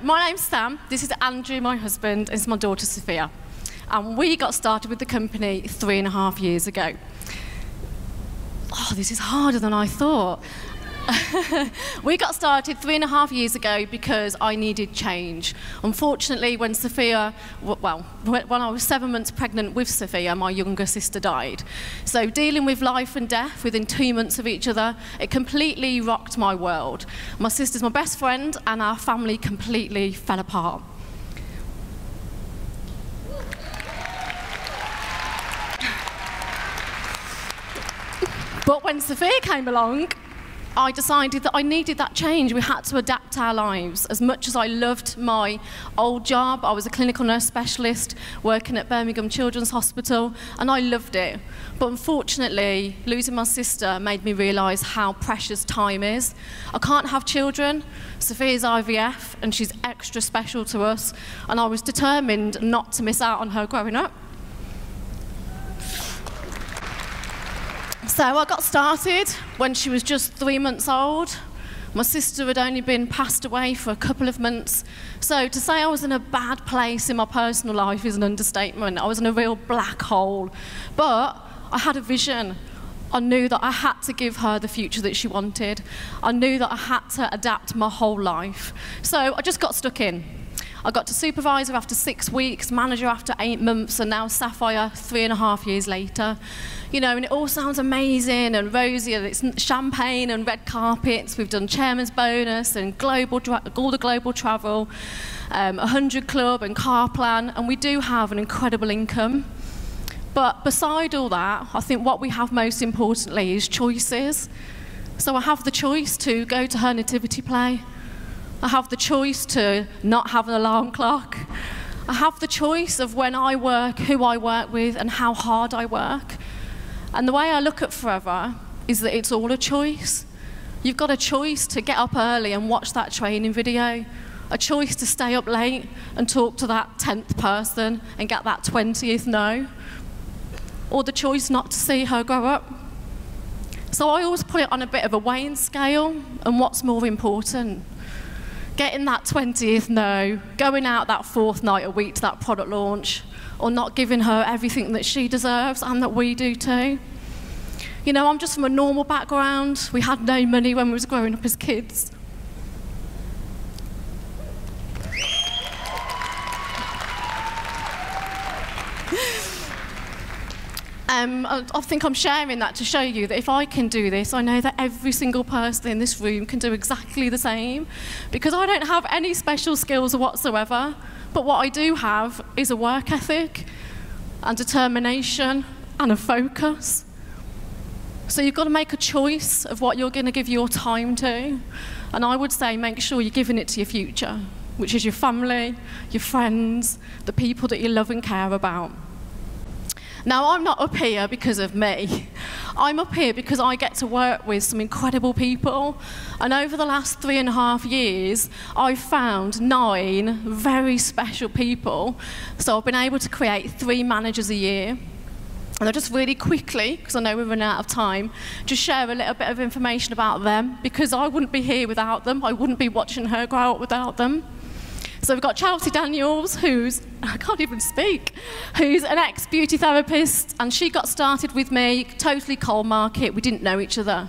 my name's Sam, this is Andrew, my husband, and it's my daughter Sophia. And we got started with the company 3.5 years ago. Oh, this is harder than I thought. We got started 3.5 years ago because I needed change. Unfortunately, when I was 7 months pregnant with Sophia, my younger sister died. So dealing with life and death within 2 months of each other, it completely rocked my world. My sister's my best friend, and our family completely fell apart. But when Sophia came along, I decided that I needed that change. We had to adapt our lives. As much as I loved my old job, I was a clinical nurse specialist working at Birmingham Children's Hospital, and I loved it. But unfortunately, losing my sister made me realise how precious time is. I can't have children. Sophia's IVF, and she's extra special to us, and I was determined not to miss out on her growing up. So I got started when she was just 3 months old. My sister had only been passed away for a couple of months. So to say I was in a bad place in my personal life is an understatement. I was in a real black hole. But I had a vision. I knew that I had to give her the future that she wanted. I knew that I had to adapt my whole life. So I just got stuck in. I got to supervisor after 6 weeks, manager after 8 months, and now Sapphire 3.5 years later. You know, and it all sounds amazing and rosy, and it's champagne and red carpets. We've done chairman's bonus and all the global travel, 100 Club and car plan, and we do have an incredible income. But beside all that, I think what we have most importantly is choices. So I have the choice to go to her nativity play. I have the choice to not have an alarm clock. I have the choice of when I work, who I work with, and how hard I work. And the way I look at forever is that it's all a choice. You've got a choice to get up early and watch that training video, a choice to stay up late and talk to that 10th person and get that 20th no, or the choice not to see her grow up. So I always put it on a bit of a weighing scale, and what's more important? Getting that 20th no, going out that 4th night a week to that product launch, or not giving her everything that she deserves and that we do too. You know, I'm just from a normal background. We had no money when we was growing up as kids. I think I'm sharing that to show you that if I can do this, I know that every single person in this room can do exactly the same, because I don't have any special skills whatsoever, but what I do have is a work ethic and determination and a focus. So you've got to make a choice of what you're going to give your time to, and I would say make sure you're giving it to your future, which is your family, your friends, the people that you love and care about. Now, I'm not up here because of me. I'm up here because I get to work with some incredible people. And over the last 3.5 years, I've found 9 very special people. So I've been able to create 3 managers a year. And I'll just really quickly, because I know we're running out of time, just share a little bit of information about them, because I wouldn't be here without them. I wouldn't be watching her grow up without them. So we've got Chelsea Daniels, who's, I can't even speak, who's an ex-beauty therapist, and she got started with me, totally cold market. We didn't know each other.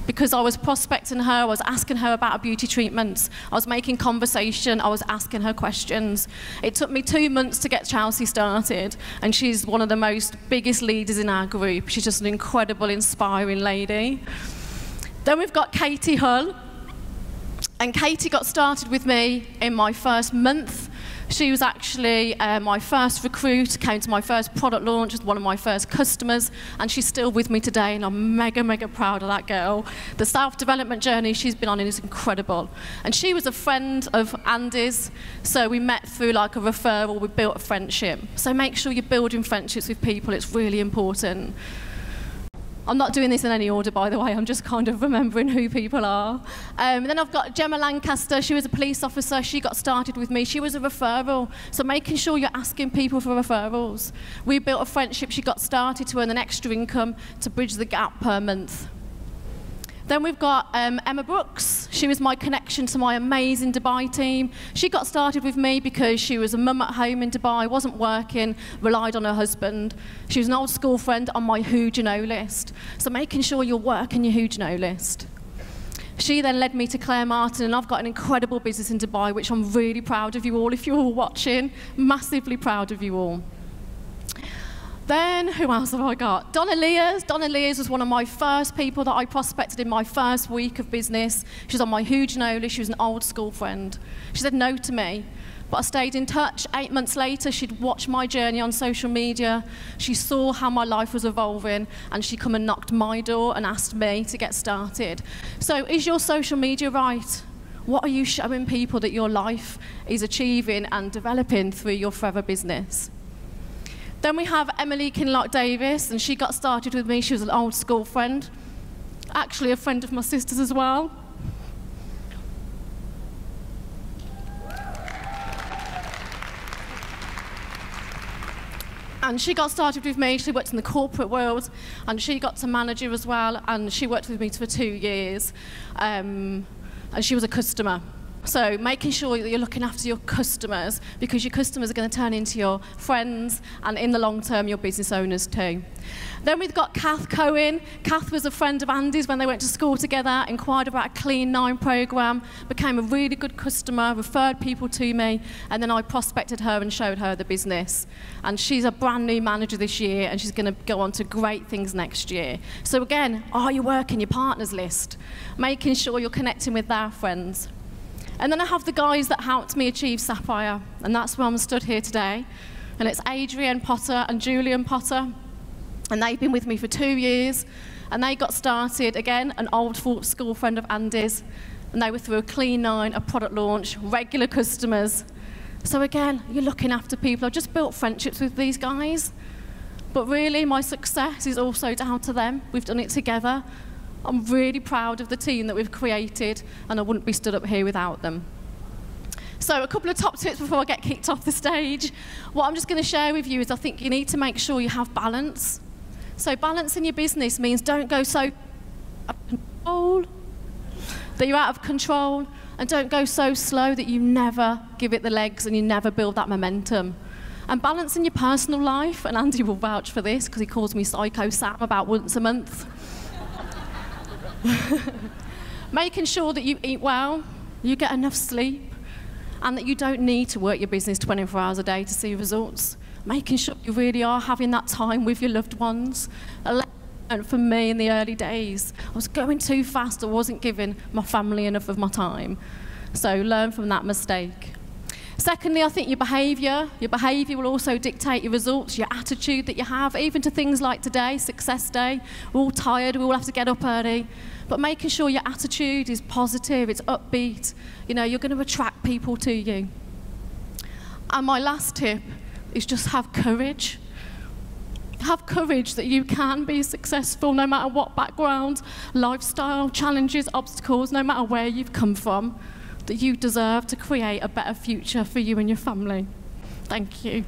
Because I was prospecting her, I was asking her about her beauty treatments, I was making conversation, I was asking her questions. It took me 2 months to get Chelsea started, and she's one of the most biggest leaders in our group. She's just an incredible, inspiring lady. Then we've got Katie Hull. And Katie got started with me in my first month. She was actually my first recruit, came to my first product launch, was one of my first customers, and she's still with me today, and I'm mega, mega proud of that girl. The self-development journey she's been on is incredible. And she was a friend of Andy's, so we met through like a referral, we built a friendship. So make sure you're building friendships with people, it's really important. I'm not doing this in any order, by the way, I'm just kind of remembering who people are. Then I've got Gemma Lancaster. She was a police officer, she got started with me. She was a referral, so making sure you're asking people for referrals. We built a friendship, she got started to earn an extra income to bridge the gap per month. Then we've got Emma Brooks. She was my connection to my amazing Dubai team. She got started with me because she was a mum at home in Dubai, wasn't working, relied on her husband. She was an old school friend on my who do you know list. So making sure you're working your who do you know list. She then led me to Claire Martin, and I've got an incredible business in Dubai, which I'm really proud of you all. If you're all watching, massively proud of you all. Then, who else have I got? Donna Lears. Donna Lears was one of my first people that I prospected in my first week of business. She was on my who do you know list. She was an old school friend. She said no to me, but I stayed in touch. 8 months later, she'd watched my journey on social media. She saw how my life was evolving, and she come and knocked my door and asked me to get started. So is your social media right? What are you showing people that your life is achieving and developing through your forever business? Then we have Emily Kinlock-Davis, and she got started with me. She was an old school friend, actually a friend of my sister's as well. And she got started with me. She worked in the corporate world, and she got to manager as well, and she worked with me for 2 years, and she was a customer. So making sure that you're looking after your customers, because your customers are going to turn into your friends, and in the long term, your business owners too. Then we've got Kath Cohen. Kath was a friend of Andy's when they went to school together, inquired about a Clean 9 programme, became a really good customer, referred people to me, and then I prospected her and showed her the business. And she's a brand new manager this year, and she's going to go on to great things next year. So again, are you working your partners list? Making sure you're connecting with their friends. And then I have the guys that helped me achieve Sapphire, and that's why I'm stood here today. And it's Adrian Potter and Julian Potter, and they've been with me for 2 years, and they got started, again, an old school friend of Andy's, and they were through a Clean 9, a product launch, regular customers. So again, you're looking after people. I've just built friendships with these guys, but really my success is also down to them. We've done it together. I'm really proud of the team that we've created, and I wouldn't be stood up here without them. So a couple of top tips before I get kicked off the stage. What I'm just going to share with you is I think you need to make sure you have balance. So balance in your business means don't go so out of control that you're out of control, and don't go so slow that you never give it the legs and you never build that momentum. And balance in your personal life, and Andy will vouch for this because he calls me Psycho Sam about once a month. Making sure that you eat well, you get enough sleep, and that you don't need to work your business 24 hours a day to see results. Making sure you really are having that time with your loved ones. And for me in the early days, I was going too fast. I wasn't giving my family enough of my time. So learn from that mistake. Secondly, I think your behaviour will also dictate your results, your attitude that you have, even to things like today, Success Day. We're all tired, we all have to get up early, but making sure your attitude is positive, it's upbeat, you know, you're going to attract people to you. And my last tip is just have courage. Have courage that you can be successful no matter what background, lifestyle, challenges, obstacles, no matter where you've come from. That you deserve to create a better future for you and your family. Thank you.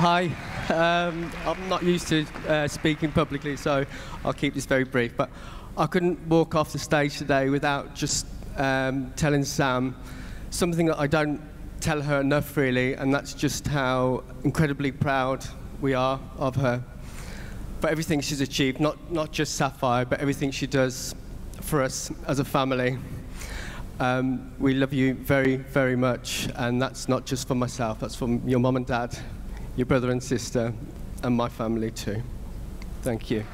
Hi. I'm not used to speaking publicly, so I'll keep this very brief. But I couldn't walk off the stage today without just telling Sam something that I don't tell her enough, really, and that's just how incredibly proud we are of her for everything she's achieved, not just Sapphire, but everything she does for us as a family. We love you very, very much, and that's not just for myself, that's from your mum and dad, your brother and sister, and my family too. Thank you.